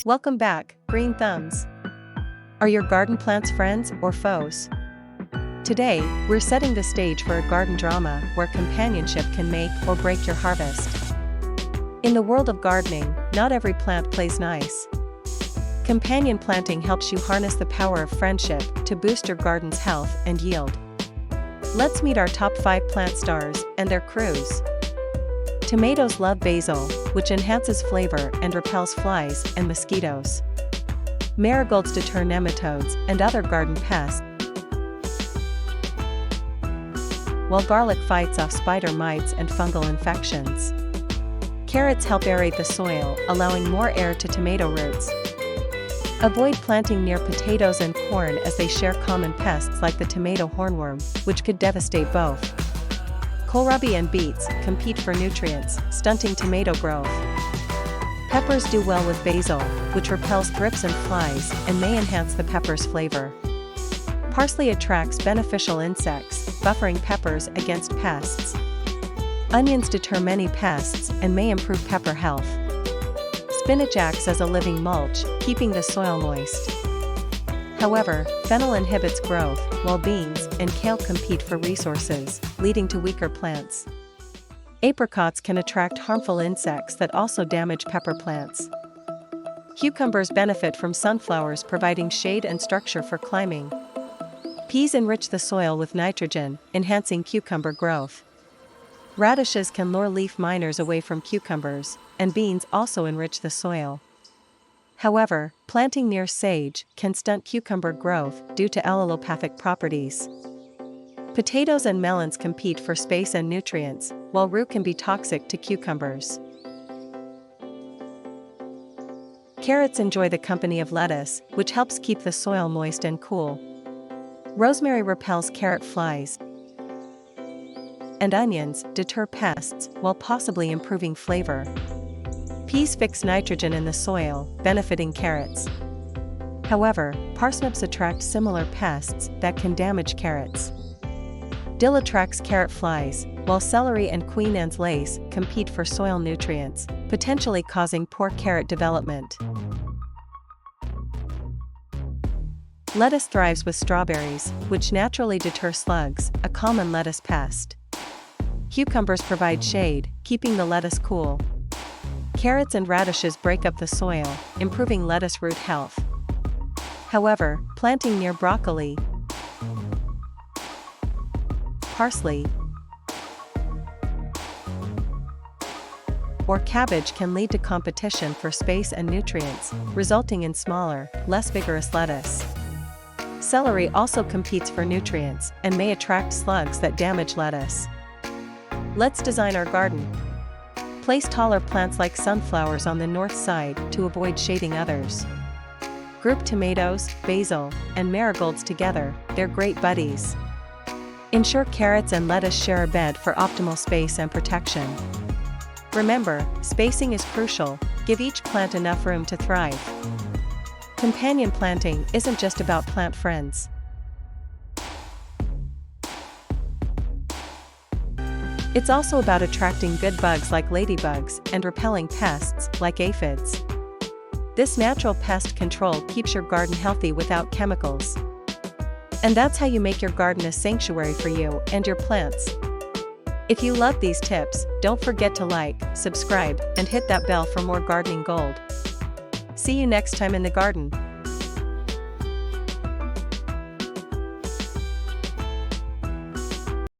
Welcome back, Green Thumbs. Are your garden plants friends or foes? Today, we're setting the stage for a garden drama where companionship can make or break your harvest. In the world of gardening, not every plant plays nice. Companion planting helps you harness the power of friendship to boost your garden's health and yield. Let's meet our top 5 plant stars and their crews. Tomatoes love basil, which enhances flavor and repels flies and mosquitoes. Marigolds deter nematodes and other garden pests, while garlic fights off spider mites and fungal infections. Carrots help aerate the soil, allowing more air to tomato roots. Avoid planting near potatoes and corn as they share common pests like the tomato hornworm, which could devastate both. Kohlrabi and beets compete for nutrients, stunting tomato growth. Peppers do well with basil, which repels thrips and flies and may enhance the pepper's flavor. Parsley attracts beneficial insects, buffering peppers against pests. Onions deter many pests and may improve pepper health. Spinach acts as a living mulch, keeping the soil moist. However, fennel inhibits growth, while beans and kale compete for resources, leading to weaker plants. Apricots can attract harmful insects that also damage pepper plants. Cucumbers benefit from sunflowers providing shade and structure for climbing. Peas enrich the soil with nitrogen, enhancing cucumber growth. Radishes can lure leaf miners away from cucumbers, and beans also enrich the soil. However, planting near sage can stunt cucumber growth due to allelopathic properties. Potatoes and melons compete for space and nutrients, while rue can be toxic to cucumbers. Carrots enjoy the company of lettuce, which helps keep the soil moist and cool. Rosemary repels carrot flies, and onions deter pests while possibly improving flavor. Peas fix nitrogen in the soil, benefiting carrots. However, parsnips attract similar pests that can damage carrots. Dill attracts carrot flies, while celery and Queen Anne's lace compete for soil nutrients, potentially causing poor carrot development. Lettuce thrives with strawberries, which naturally deter slugs, a common lettuce pest. Cucumbers provide shade, keeping the lettuce cool. Carrots and radishes break up the soil, improving lettuce root health. However, planting near broccoli, parsley, or cabbage can lead to competition for space and nutrients, resulting in smaller, less vigorous lettuce. Celery also competes for nutrients and may attract slugs that damage lettuce. Let's design our garden. Place taller plants like sunflowers on the north side to avoid shading others. Group tomatoes, basil, and marigolds together, they're great buddies. Ensure carrots and lettuce share a bed for optimal space and protection. Remember, spacing is crucial, give each plant enough room to thrive. Companion planting isn't just about plant friends. It's also about attracting good bugs like ladybugs and repelling pests like aphids. This natural pest control keeps your garden healthy without chemicals. And that's how you make your garden a sanctuary for you and your plants. If you love these tips, don't forget to like, subscribe, and hit that bell for more gardening gold. See you next time in the garden.